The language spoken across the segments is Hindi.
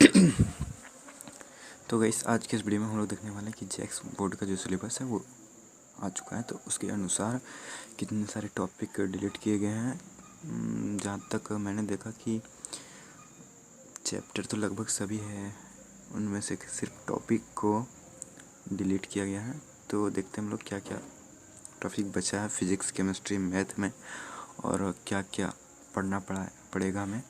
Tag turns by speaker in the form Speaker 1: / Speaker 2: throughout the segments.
Speaker 1: तो गाइस आज के इस वीडियो में हम लोग देखने वाले हैं कि जैक्स बोर्ड का जो सिलेबस है वो आ चुका है। तो उसके अनुसार कितने सारे टॉपिक डिलीट किए गए हैं। जहाँ तक मैंने देखा कि चैप्टर तो लगभग सभी है, उनमें से सिर्फ टॉपिक को डिलीट किया गया है। तो देखते हैं हम लोग क्या क्या टॉपिक बचा है फिज़िक्स, केमिस्ट्री, मैथ में, और क्या क्या पड़ेगा हमें।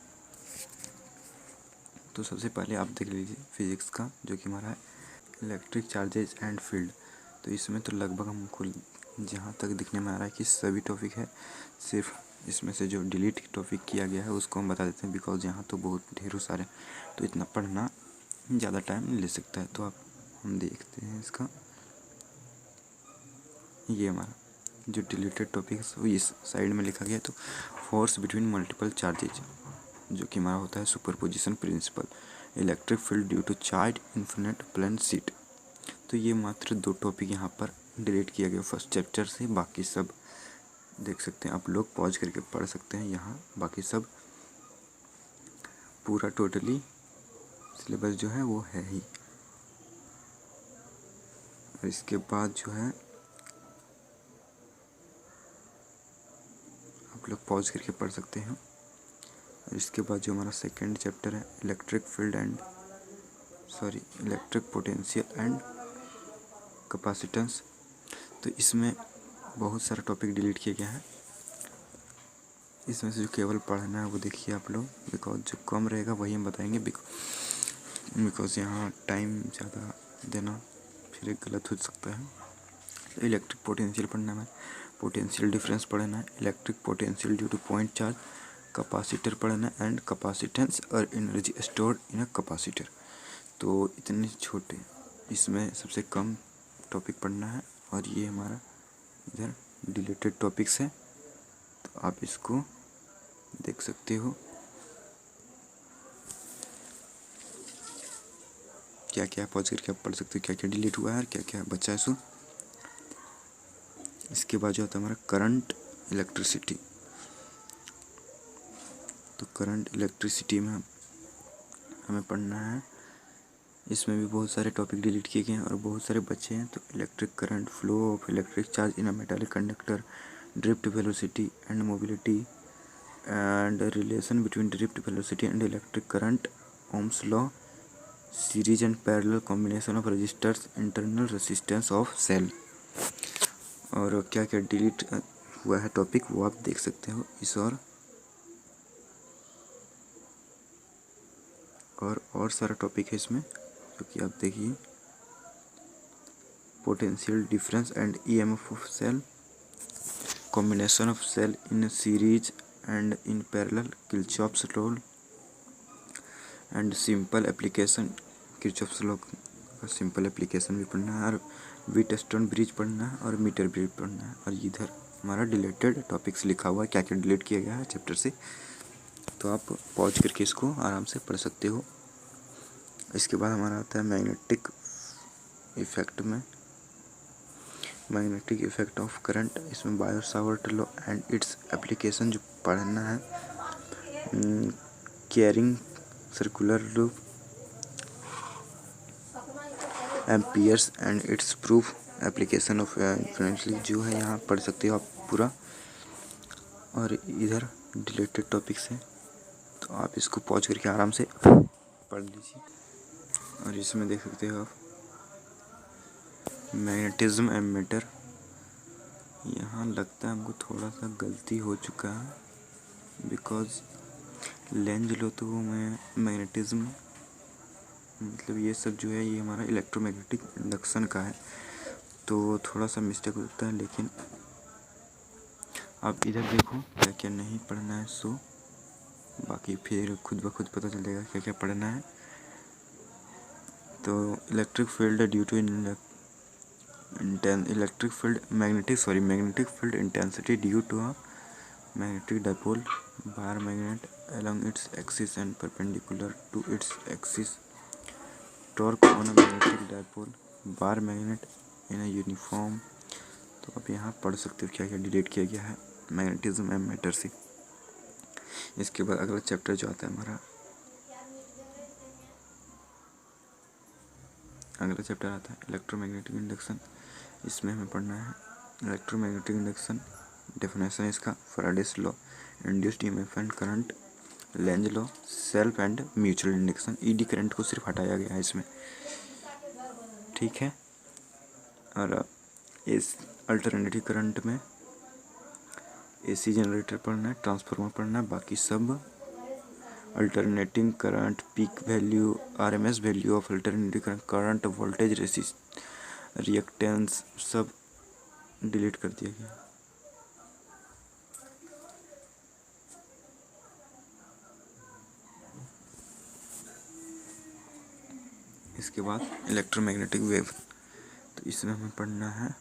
Speaker 1: तो सबसे पहले आप देख लीजिए फिज़िक्स का, जो कि हमारा है इलेक्ट्रिक चार्जेज एंड फील्ड। तो इसमें तो लगभग हमको जहाँ तक दिखने में आ रहा है कि सभी टॉपिक है। सिर्फ इसमें से जो डिलीट टॉपिक किया गया है उसको हम बता देते हैं, बिकॉज यहाँ तो बहुत ढेरों सारे, तो इतना पढ़ना ज़्यादा टाइम ले सकता है। तो आप हम देखते हैं इसका, ये हमारा जो डिलीटेड टॉपिक है वो इस साइड में लिखा गया है। तो फोर्स बिटवीन मल्टीपल चार्जेज, जो कि हमारा होता है superposition principle, electric field due to charge infinite plane sheet. तो ये मात्र 2 टॉपिक यहाँ पर डिलीट किया गया फर्स्ट चैप्टर से। बाकी सब देख सकते हैं, आप लोग पॉज करके पढ़ सकते हैं। यहाँ बाकी सब पूरा टोटली सिलेबस जो है वो है ही। और इसके बाद जो है आप लोग पॉज करके पढ़ सकते हैं। और इसके बाद जो हमारा सेकेंड चैप्टर है इलेक्ट्रिक पोटेंशियल एंड कैपेसिटेंस। तो इसमें बहुत सारा टॉपिक डिलीट किया गया है। इसमें से जो केवल पढ़ना है वो देखिए आप लोग, बिकॉज जो कम रहेगा वही हम बताएंगे, बिकॉज यहाँ टाइम ज़्यादा देना फिर गलत हो सकता है। तो इलेक्ट्रिक पोटेंशियल पढ़ना है, पोटेंशियल डिफरेंस पढ़ना है, electric potential due two point charge, capacitor पढ़ना है, एंड कैपेसिटेंस और energy stored in a capacitor. तो इतने छोटे, इसमें सबसे कम टॉपिक पढ़ना है। और ये हमारा इधर डिलीटेड टॉपिक्स है, तो आप इसको देख सकते हो क्या क्या पॉज करके आप पढ़ सकते हो, क्या क्या डिलीट हुआ है और क्या क्या बचा है। सो इसके बाद जो होता है हमारा करंट इलेक्ट्रिसिटी। तो करंट इलेक्ट्रिसिटी में हमें पढ़ना है। इसमें भी बहुत सारे टॉपिक डिलीट किए गए हैं और बहुत सारे बचे हैं। तो electric current, flow of electric charge in a metallic conductor, drift velocity and mobility, and relation between drift velocity and electric current, Ohm's law, series and parallel combination of resistors, internal resistance of cell. और क्या क्या डिलीट हुआ है टॉपिक वो आप देख सकते हो इस। और सारा टॉपिक है इसमें, जो कि आप देखिए potential difference and EMF of cell, combination of cell in series and in parallel, Kirchhoff's law and simple application. Kirchhoff's law का सिंपल एप्लीकेशन भी पढ़ना है, और व्हीटस्टोन ब्रिज पढ़ना है, और मीटर ब्रिज पढ़ना है। और इधर हमारा डिलीटेड टॉपिक्स लिखा हुआ है, क्या क्या डिलीट किया गया है चैप्टर से। तो आप पॉज करके इसको आराम से पढ़ सकते हो। इसके बाद हमारा आता है मैग्नेटिक इफेक्ट में, मैग्नेटिक इफेक्ट ऑफ करंट। इसमें Biot Savart law and its application जो पढ़ना है, carrying circular loop, Ampere's and its proof, application of influentially जो है यहाँ पढ़ सकते हो आप पूरा। और इधर डिलीटेड टॉपिक्स है, तो आप इसको पॉज करके आराम से पढ़ लीजिए। और इसमें देख सकते हो आप मैग्नेटिज्म एमीटर। यहाँ लगता है हमको थोड़ा सा गलती हो चुका है, बिकॉज लेंज लो तो मैं मैग्नेटिज्म मतलब ये सब जो है ये हमारा इलेक्ट्रोमैग्नेटिक इंडक्शन का है, तो थोड़ा सा मिस्टेक हो सकता है। लेकिन आप इधर देखो क्या क्या नहीं पढ़ना है, सो बाकी फिर खुद ब खुद पता चलेगा क्या क्या पढ़ना है। तो electric field due to magnetic field intensity due to a magnetic dipole, bar magnet along its axis and perpendicular to its axis, torque on a magnetic dipole, bar magnet in a uniform। तो आप यहाँ पढ़ सकते हो क्या क्या डिलीट किया गया है मैग्नेटिज्म एमीटर से। इसके बाद अगला चैप्टर जो आता है हमारा अगला चैप्टर आता है इलेक्ट्रोमैग्नेटिक इंडक्शन। इसमें हमें पढ़ना है इलेक्ट्रोमैग्नेटिक इंडक्शन, डेफिनेशन इसका, Faraday's law, induced EMF and current, Lenz law, self and mutual induction. Eddy current को सिर्फ हटाया गया है इसमें, ठीक है। और इस अल्टरनेटिव करंट में एसी जनरेटर पढ़ना है, ट्रांसफार्मर पढ़ना है, बाकी सब alternating current, peak value, RMS value of alternative current, voltage, reactance सब डिलीट कर दिया गया। इसके बाद इलेक्ट्रोमैग्नेटिक वेव, तो इसमें हमें पढ़ना है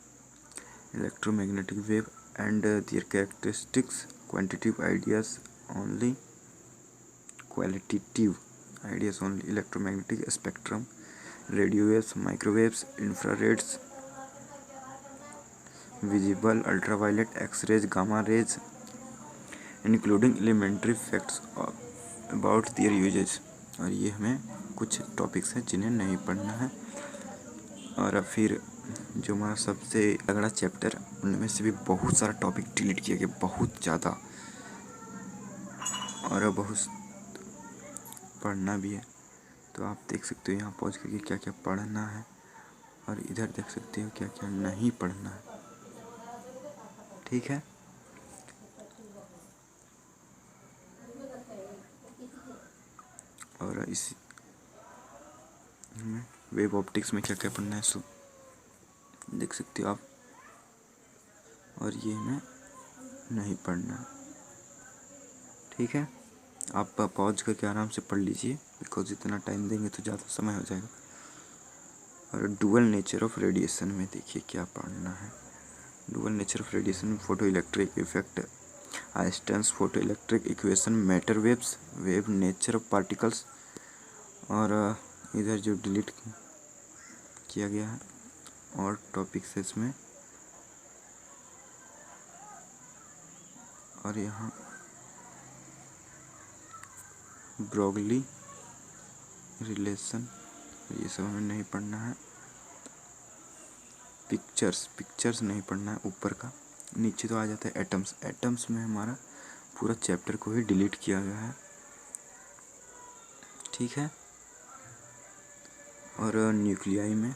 Speaker 1: electromagnetic wave and their characteristics, quantitative ideas only, qualitative ideas only, electromagnetic spectrum, radio waves, microwaves, infrareds, visible, ultraviolet, x-rays, gamma rays, including elementary facts about their usages. और ये हमें कुछ टॉपिक्स हैं जिन्हें नहीं पढ़ना है। और फिर जो हमारा सबसे तगड़ा चैप्टर, उनमें से भी बहुत सारा टॉपिक डिलीट किया गया, बहुत ज़्यादा, और बहुत पढ़ना भी है। तो आप देख सकते हो यहाँ पहुँच करके क्या क्या पढ़ना है, और इधर देख सकते हो क्या क्या नहीं पढ़ना है, ठीक है। और इस वेब ऑप्टिक्स में क्या क्या पढ़ना है सो देख सकते हो आप, और ये हमें नहीं पढ़ना है, ठीक है। आप पॉज करके आराम से पढ़ लीजिए, बिकॉज इतना टाइम देंगे तो ज़्यादा समय हो जाएगा। और डुअल नेचर ऑफ रेडिएशन में देखिए क्या पढ़ना है। डुअल नेचर ऑफ रेडिएशन में photo electric effect, Einstein's photo electric equation, matter waves, wave nature of particles, और इधर जो डिलीट किया गया है और टॉपिक्स है इसमें, और यहाँ ब्रोगली रिलेशन, ये सब हमें नहीं पढ़ना है। पिक्चर्स नहीं पढ़ना है ऊपर का। नीचे तो आ जाता है एटम्स, एटम्स में हमारा पूरा चैप्टर को ही डिलीट किया गया है, ठीक है। और न्यूक्लियाई में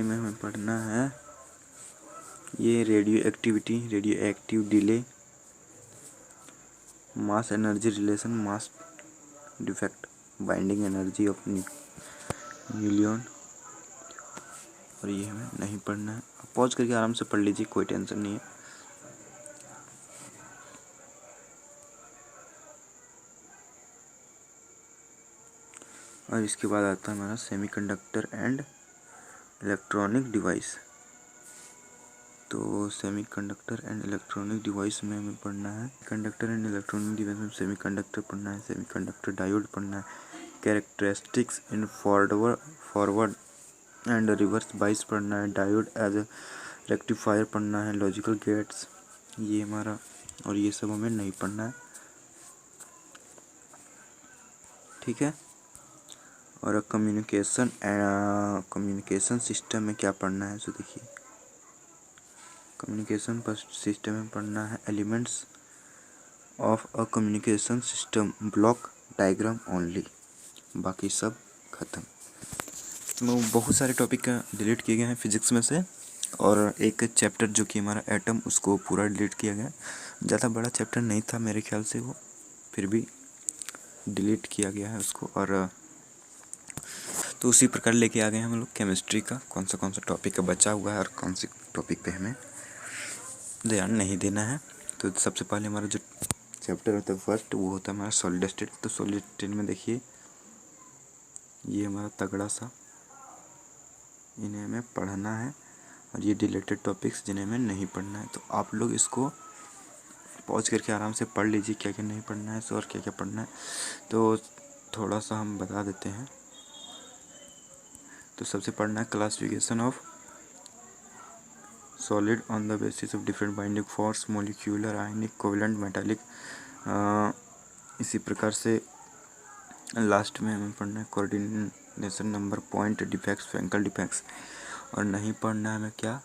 Speaker 1: हमें पढ़ना है ये radio active delay, mass energy relation, mass defect, binding energy of nucleon, और ये हमें नहीं पढ़ना है। पॉज करके आराम से पढ़ लीजिए, कोई टेंशन नहीं है। और इसके बाद आता है हमारा सेमीकंडक्टर एंड इलेक्ट्रॉनिक डिवाइस। तो सेमीकंडक्टर एंड इलेक्ट्रॉनिक डिवाइस में हमें पढ़ना है कंडक्टर एंड इलेक्ट्रॉनिक डिवाइस में सेमीकंडक्टर पढ़ना है, सेमीकंडक्टर डायोड पढ़ना है, characteristics in forward and reverse bias पढ़ना है, डायोड एज रेक्टिफायर पढ़ना है, लॉजिकल गेट्स, ये हमारा, और ये सब हमें नहीं पढ़ना है, ठीक है। और कम्युनिकेशन सिस्टम में क्या पढ़ना है सो देखिए, कम्युनिकेशन सिस्टम में पढ़ना है elements of a communication system, block diagram only, बाकी सब खत्म। तो बहुत सारे टॉपिक डिलीट किए गए हैं फिजिक्स में से, और एक चैप्टर जो कि हमारा एटम, उसको पूरा डिलीट किया गया। ज़्यादा बड़ा चैप्टर नहीं था मेरे ख्याल से वो, फिर भी डिलीट किया गया है उसको। और तो उसी प्रकार लेके आ गए हम लोग केमिस्ट्री का, कौन सा टॉपिक का बचा हुआ है और कौन से टॉपिक पे हमें ध्यान नहीं देना है। तो सबसे पहले हमारा जो चैप्टर होता है फर्स्ट, वो होता है हमारा सॉलिड स्टेट। तो सॉलिड स्टेट में देखिए ये हमारा तगड़ा सा, इन्हें हमें पढ़ना है, और ये डिलेटेड टॉपिक्स जिन्हें हमें नहीं पढ़ना है। तो आप लोग इसको पॉज करके आराम से पढ़ लीजिए क्या क्या नहीं पढ़ना है और क्या क्या पढ़ना है। तो थोड़ा सा हम बता देते हैं। तो सबसे पढ़ना है classification of solid on the basis of different binding force, molecular, ionic, covalent, metallic. इसी प्रकार से लास्ट में हमें पढ़ना है coordination number, point defects, Frenkel defects. और नहीं पढ़ना है हमें क्या,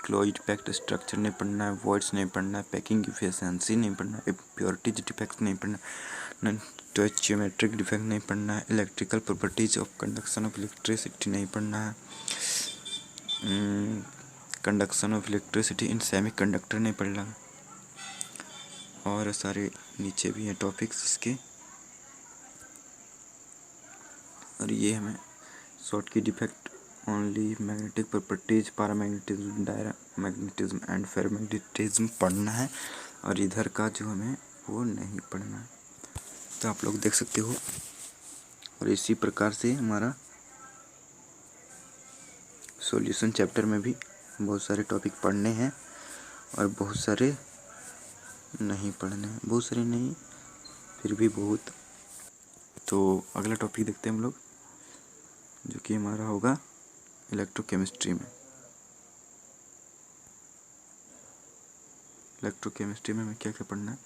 Speaker 1: क्लोज डिफेक्ट, स्ट्रक्चर नहीं पढ़ना है, वॉइड्स नहीं पढ़ना है, पैकिंग इफिशिएंसी नहीं पढ़ना है, इम्प्योरिटीज डिफेक्ट्स नहीं पढ़ना है, स्टोइचियोमेट्रिक डिफेक्ट नहीं पढ़ना है, electrical properties of conduction of electricity नहीं पढ़ना है, conduction of electricity in semi conductor नहीं पढ़ना है। और सारे नीचे भी हैं टॉपिक्स इसके। और ये हमें शॉर्ट की defect only, magnetic properties, paramagnetism, diamagnetism and ferromagnetism पढ़ना है। और इधर का जो हमें वो नहीं पढ़ना है, तो आप लोग देख सकते हो। और इसी प्रकार से हमारा सॉल्यूशन चैप्टर में भी बहुत सारे टॉपिक पढ़ने हैं और बहुत सारे नहीं पढ़ने हैं, बहुत सारे नहीं फिर भी बहुत। तो अगला टॉपिक देखते हैं हम लोग, जो कि हमारा होगा इलेक्ट्रोकेमिस्ट्री में। इलेक्ट्रोकेमिस्ट्री में हमें क्या क्या पढ़ना है,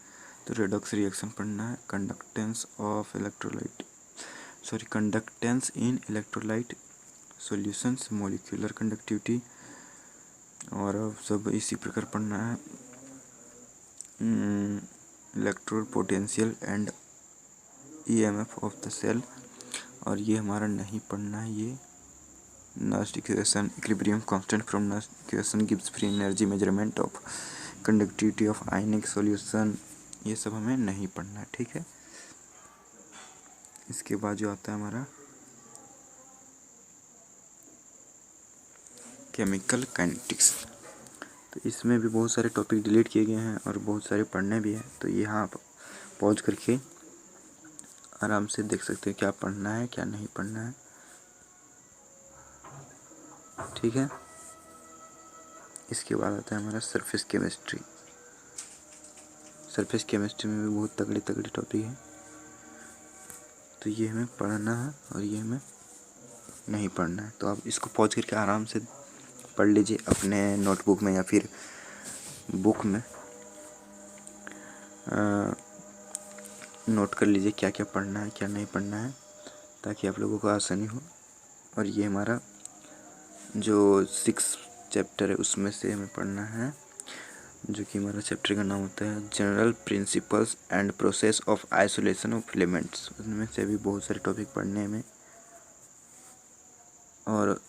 Speaker 1: तो रेडॉक्स रिएक्शन पढ़ना है, conductance of electrolyte, sorry conductance in electrolyte solutions, molecular conductivity. और अब सब इसी प्रकार पढ़ना है, electrode potential and EMF of the cell. और ये हमारा नहीं पढ़ना है, ये Nernst equation, equilibrium constant from Nernst equation gives free energy, measurement of conductivity of ionic solution, ये सब हमें नहीं पढ़ना है, ठीक है। इसके बाद जो आता है हमारा केमिकल काइनेटिक्स, तो इसमें भी बहुत सारे टॉपिक डिलीट किए गए हैं और बहुत सारे पढ़ने भी हैं। तो यहाँ आप पॉज करके आराम से देख सकते हैं क्या पढ़ना है क्या नहीं पढ़ना है, ठीक है। इसके बाद आता है हमारा सरफेस केमिस्ट्री। सरफेस केमिस्ट्री में भी बहुत तगड़े तगड़े टॉपिक हैं, तो ये हमें पढ़ना है और ये हमें नहीं पढ़ना है। तो आप इसको पॉज करके आराम से पढ़ लीजिए अपने नोटबुक में या फिर बुक में, नोट कर लीजिए क्या क्या पढ़ना है क्या नहीं पढ़ना है, ताकि आप लोगों को आसानी हो। और ये हमारा जो 6 चैप्टर है उसमें से हमें पढ़ना है, जो कि हमारा चैप्टर का नाम होता है general principles and process of isolation of elements. उसमें से भी बहुत सारे टॉपिक पढ़ने हैं हमें, और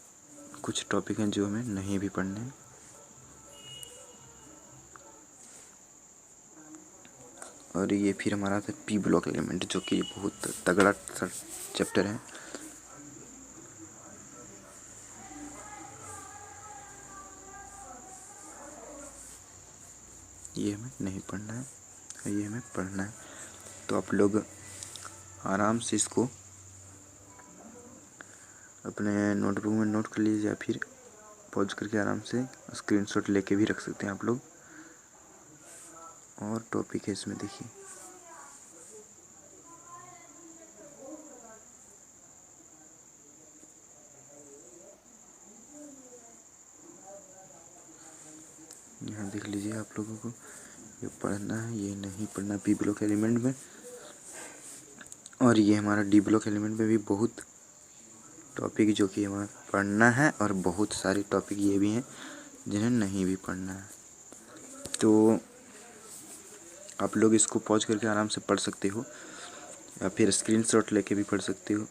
Speaker 1: कुछ टॉपिक हैं जो हमें नहीं भी पढ़ने हैं। और ये फिर हमारा था पी ब्लॉक एलिमेंट, जो कि बहुत तगड़ा चैप्टर है। ये हमें नहीं पढ़ना है और ये हमें पढ़ना है। तो आप लोग आराम से इसको अपने नोटबुक में नोट कर लीजिए, या फिर पॉज करके आराम से स्क्रीनशॉट लेके भी रख सकते हैं आप लोग। और टॉपिक है इसमें देखिए, यहाँ देख लीजिए आप लोगों को, ये पढ़ना है ये नहीं पढ़ना पी ब्लॉक एलिमेंट में। और ये हमारा डी ब्लॉक एलिमेंट में भी बहुत टॉपिक जो कि हमें पढ़ना है, और बहुत सारे टॉपिक ये भी हैं जिन्हें नहीं भी पढ़ना है। तो आप लोग इसको पॉज करके आराम से पढ़ सकते हो, या फिर स्क्रीनशॉट लेके भी पढ़ सकते हो।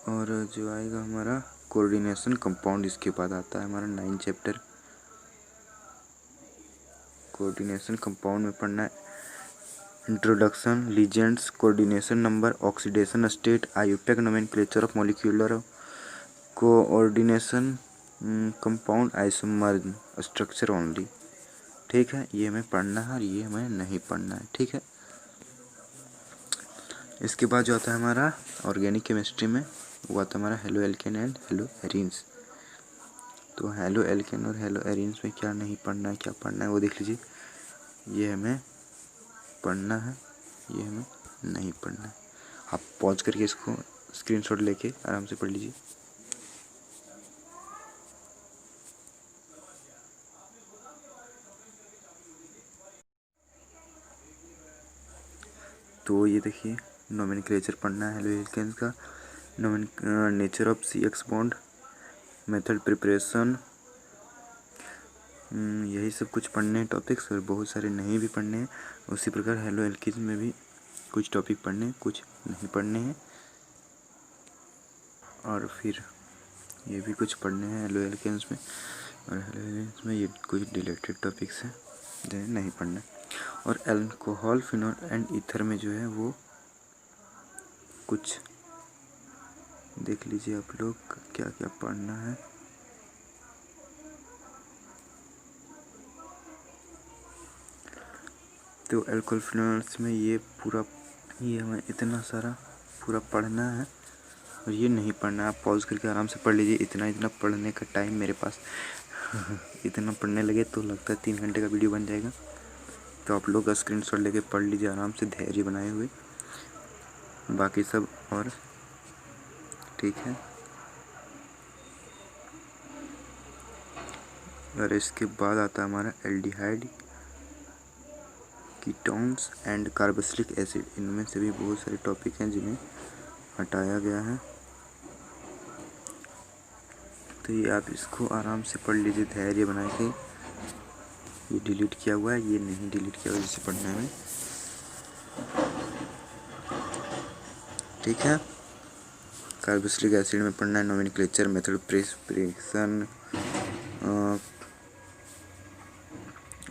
Speaker 1: और जो आएगा हमारा कोऑर्डिनेशन कंपाउंड, इसके बाद आता है हमारा 9 चैप्टर। कोऑर्डिनेशन कंपाउंड में पढ़ना है introduction, legends, coordination number, oxidation state, IUPAC nomenclature of molecular coordination compound, isomer structure only, ठीक है। ये हमें पढ़ना है और ये हमें नहीं पढ़ना है, ठीक है। इसके बाद जो आता है हमारा ऑर्गेनिक केमिस्ट्री में, वो आता है हमारा halo alkane and hello arenes. तो हेलो एल्केन और हेलो एरीन्स में क्या नहीं पढ़ना है क्या पढ़ना है वो देख लीजिए। ये हमें पढ़ना है ये हमें नहीं पढ़ना है। आप पॉज करके इसको स्क्रीनशॉट लेके आराम से पढ़ लीजिए। तो ये देखिए नोमेनक्लेचर पढ़ना है हेलोइल्केन्स का, nature of CX bond, method preparation, यही सब कुछ पढ़ने हैं टॉपिक्स, और बहुत सारे नहीं भी पढ़ने हैं। उसी प्रकार हेलोइल्केन्स में भी कुछ टॉपिक पढ़ने हैं, कुछ नहीं पढ़ने हैं, और फिर ये भी कुछ पढ़ने हैं हेलोइल्केन्स में। और हेलोइल्केन्स में ये कुछ डिलेटेड टॉपिक्स हैं जिन्हें नहीं पढ़ना है। और अल्कोहल, फिनॉल एंड ईथर में जो है वो कुछ देख लीजिए आप लोग क्या क्या पढ़ना है। तो अल्कोहल फिनॉल्स में ये हमें इतना सारा पूरा पढ़ना है, और ये नहीं पढ़ना है। आप पॉज करके आराम से पढ़ लीजिए। इतना पढ़ने का टाइम मेरे पास इतना पढ़ने लगे तो लगता है 3 घंटे का वीडियो बन जाएगा। तो आप लोग स्क्रीनशॉट लेके पढ़ लीजिए आराम से, धैर्य बनाए हुए। बाकी सब और ठीक है। और इसके बाद आता है हमारा aldehyde, ketones and carboxylic acid. इनमें से भी बहुत सारे टॉपिक हैं जिन्हें हटाया गया है। तो ये आप इसको आराम से पढ़ लीजिए धैर्य बना के। ये डिलीट किया हुआ है, ये नहीं डिलीट किया हुआ जिसे पढ़ना है, ठीक है। कार्बोक्सिलिक एसिड में पढ़ना है नोमेनक्लेचर, मेथड प्रिपरेशन।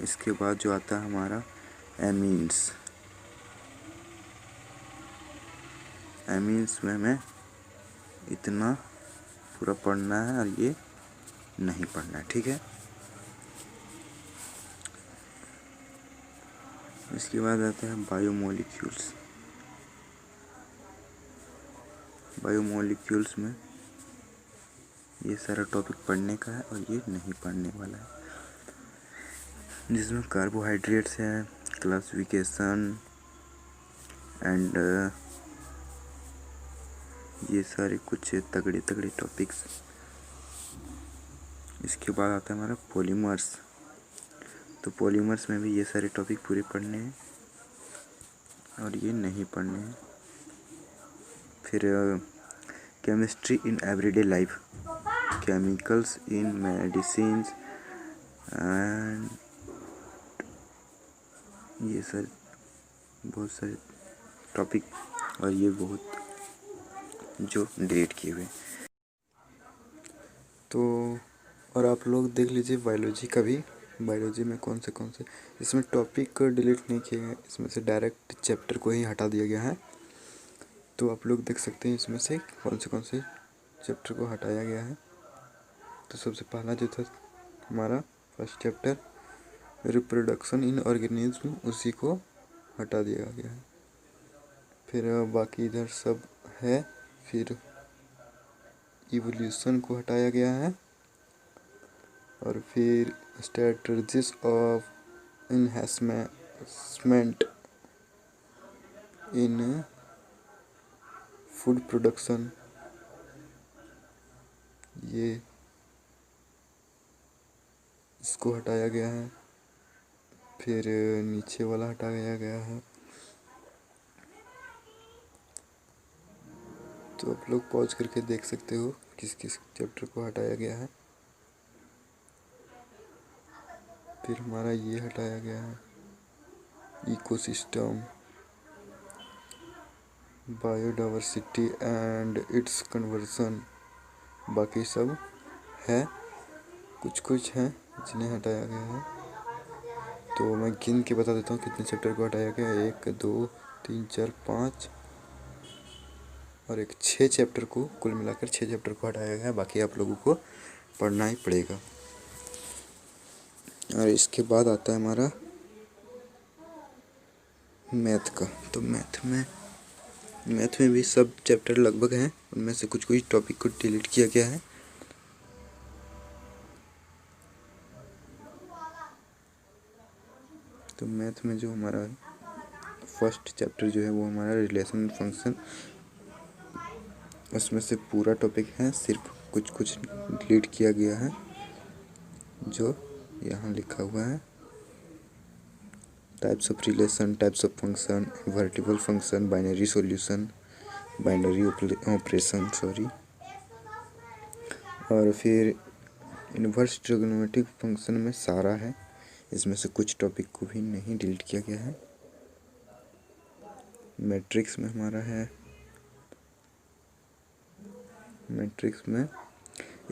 Speaker 1: इसके बाद जो आता है हमारा एमीन्स में हमें इतना पूरा पढ़ना है और ये नहीं पढ़ना है, ठीक है। इसके बाद आता है बायोमोलिक्यूल्स में ये सारा टॉपिक पढ़ने का है और ये नहीं पढ़ने वाला है, जिसमें कार्बोहाइड्रेट्स है, क्लासिफिकेशन एंड ये सारे कुछ तगड़े टॉपिक्स। इसके बाद आता है हमारा पॉलीमर्स। तो पॉलीमर्स में भी ये सारे टॉपिक पूरे पढ़ने हैं और ये नहीं पढ़ने हैं। फिर chemistry in everyday life, chemicals in medicines and ये सारे बहुत सारे टॉपिक, और ये बहुत जो डिलीट किए हुए। तो और आप लोग देख लीजिए बायोलॉजी का भी, बायोलॉजी में कौन से इसमें टॉपिक डिलीट नहीं किए हैं, इसमें से डायरेक्ट चैप्टर को ही हटा दिया गया है। तो आप लोग देख सकते हैं इसमें से कौन से चैप्टर को हटाया गया है। तो सबसे पहला जो था हमारा first chapter reproduction in organism, उसी को हटा दिया गया है। फिर बाकी इधर सब है। फिर इवोल्यूशन को हटाया गया है, और फिर strategies of enhancement in food production, ये इसको हटाया गया है। फिर नीचे वाला हटाया गया है। तो आप लोग पॉज करके देख सकते हो किस किस चैप्टर को हटाया गया है। फिर हमारा ये हटाया गया है ecosystem, biodiversity and it's conversion. बाकी सब है, कुछ है जिन्हें हटाया गया है। तो मैं गिन के बता देता हूँ कितने चैप्टर को हटाया गया है। 1 2 3 4 5 और 6 चैप्टर को, कुल मिलाकर 6 चैप्टर को हटाया गया है। बाकी आप लोगों को पढ़ना ही पड़ेगा। और इसके बाद आता है हमारा मैथ का। तो मैथ में भी सब चैप्टर लगभग हैं, उनमें से कुछ टॉपिक को डिलीट किया गया है। तो मैथ में जो हमारा फर्स्ट चैप्टर जो है वो हमारा रिलेशन फंक्शन, उसमें से पूरा टॉपिक है, सिर्फ कुछ कुछ डिलीट किया गया है जो यहाँ लिखा हुआ है। Types of relation, types of function, invertible function, binary solution, binary operation sorry, और फिर इन्वर्स ट्रिग्नोमेट्रिक फंक्शन में सारा है, इसमें से कुछ टॉपिक को भी नहीं डिलीट किया गया है। मैट्रिक्स में हमारा है, मैट्रिक्स में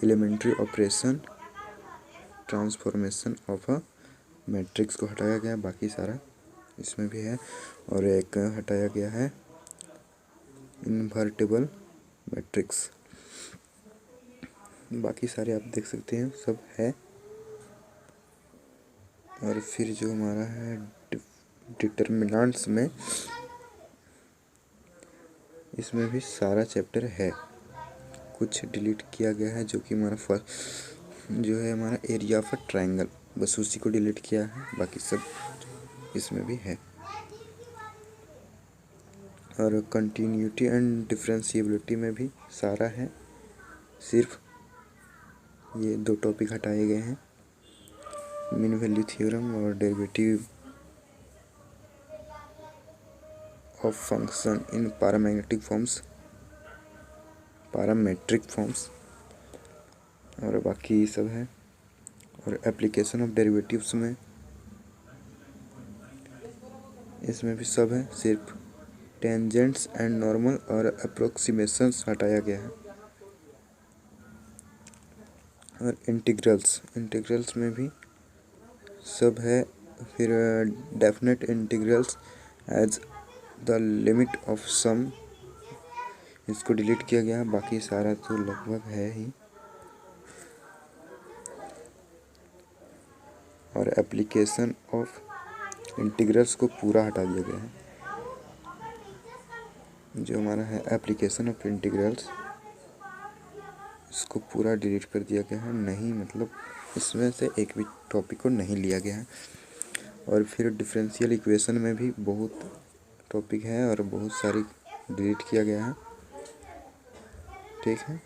Speaker 1: elementary operation, transformation of a matrix को हटाया गया, बाकी सारा इसमें भी है। और एक हटाया गया है इन्वर्टिबल मैट्रिक्स, बाकी सारे आप देख सकते हैं सब है। और फिर जो हमारा है डिटर्मिनेंट्स में, इसमें भी सारा चैप्टर है, कुछ डिलीट किया गया है जो कि हमारा फर्स्ट जो है हमारा एरिया ऑफ अ ट्रायंगल, बस उसी को डिलीट किया है, बाकी सब इसमें भी है। और कंटिन्यूटी एंड डिफरेंशिएबिलिटी में भी सारा है, सिर्फ ये 2 टॉपिक हटाए गए हैं, मीन वैल्यू थ्योरम और derivative of function in parametric forms, और बाकी सब है। और एप्लीकेशन ऑफ डेरिवेटिव्स में इसमें भी सब है, सिर्फ टेंजेंट्स एंड नॉर्मल और अप्रोक्सीमेशंस हटाया गया है। और इंटीग्रल्स में भी सब है। फिर definite integrals as the limit of sum, इसको डिलीट किया गया, बाकी सारा तो लगभग है ही। और एप्लीकेशन ऑफ इंटीग्रल्स को पूरा हटा दिया गया है, जो हमारा है एप्लीकेशन ऑफ इंटीग्रल्स, इसको पूरा डिलीट कर दिया गया है, नहीं मतलब इसमें से एक भी टॉपिक को नहीं लिया गया है। और फिर डिफरेंशियल इक्वेशन में भी बहुत टॉपिक है और बहुत सारी डिलीट किया गया है, ठीक है।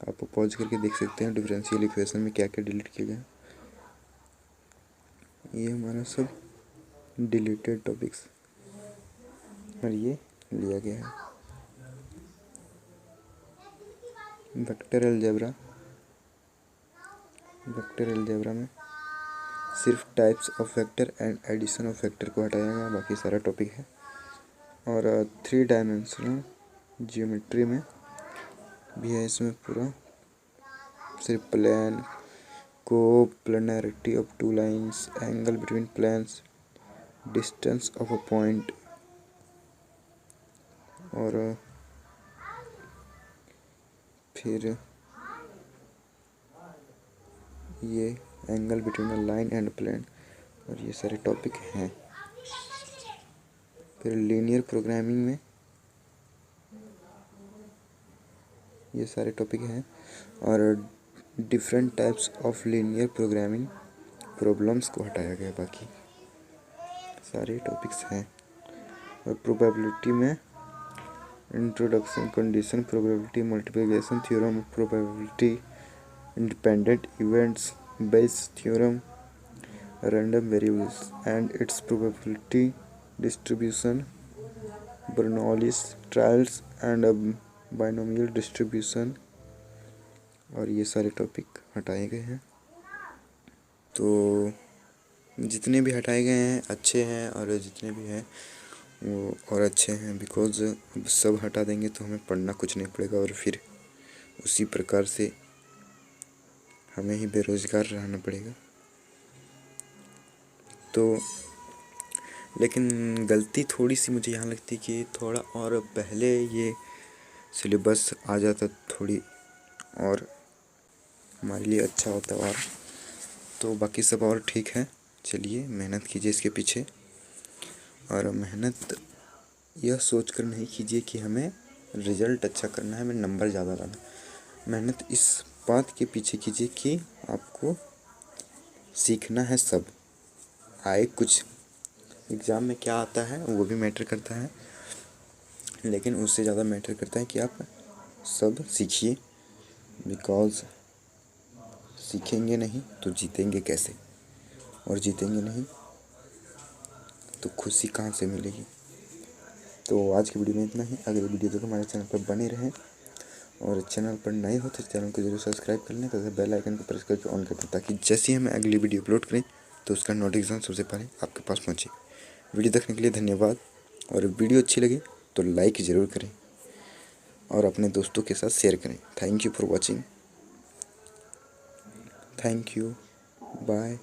Speaker 1: आप पॉज करके देख सकते हैं डिफरेंशियल इक्वेशन में क्या क्या डिलीट किया गया है। ये हमारा सब डिलीटेड टॉपिक्स और ये लिया गया है। वेक्टर अलजेब्रा में सिर्फ types of vector and addition of vector को हटाया गया, बाकी सारा टॉपिक है। और 3 डायमेंशनल जियोमेट्री में भी है, इसमें पूरा सिर्फ plane, coplanarity of 2 lines, angle between planes, distance of a point, और फिर ये angle between a line and plane, और ये सारे टॉपिक हैं। फिर लीनियर प्रोग्रामिंग में ये सारे टॉपिक हैं। और different types of linear programming problems को हटाया गया, बाकी सारे टॉपिक्स हैं। और प्रोबेबिलिटी में introduction, condition, probability, multiplication theorem, probability, independent events based theorem, random variables and it's probability distribution, Bernoulli's trials and binomial distribution, और ये सारे टॉपिक हटाए गए हैं। तो जितने भी हटाए गए हैं अच्छे हैं, और जितने भी हैं वो और अच्छे हैं, बिकॉज अब सब हटा देंगे तो हमें पढ़ना कुछ नहीं पड़ेगा, और फिर उसी प्रकार से हमें ही बेरोज़गार रहना पड़ेगा। तो लेकिन गलती थोड़ी सी मुझे यहाँ लगती कि थोड़ा और पहले ये सिलेबस आ जाता, थोड़ी और हमारे लिए अच्छा होता। और तो बाकी सब और ठीक है, चलिए मेहनत कीजिए इसके पीछे, और मेहनत यह सोच कर नहीं कीजिए कि हमें रिज़ल्ट अच्छा करना है, हमें नंबर ज़्यादा लाना। मेहनत इस बात के पीछे कीजिए कि आपको सीखना है, सब आए कुछ एग्ज़ाम में क्या आता है वो भी मैटर करता है, लेकिन उससे ज़्यादा मैटर करता है कि आप सब सीखिए, बिकॉज़ सीखेंगे नहीं तो जीतेंगे कैसे, और जीतेंगे नहीं तो खुशी कहाँ से मिलेगी। तो आज की वीडियो में इतना ही। अगली वीडियो तक हमारे चैनल पर बने रहें, और चैनल पर नए हो तो चैनल को जरूर सब्सक्राइब कर लें तथा बेल आइकन को प्रेस करके ऑन कर दें, ताकि जैसे ही हमें अगली वीडियो अपलोड करें तो उसका नोटिफिकेशन सबसे पहले आपके पास पहुँचे। वीडियो देखने के लिए धन्यवाद, और वीडियो अच्छी लगी तो लाइक ज़रूर करें और अपने दोस्तों के साथ शेयर करें। Thank you for watching. Thank you, bye.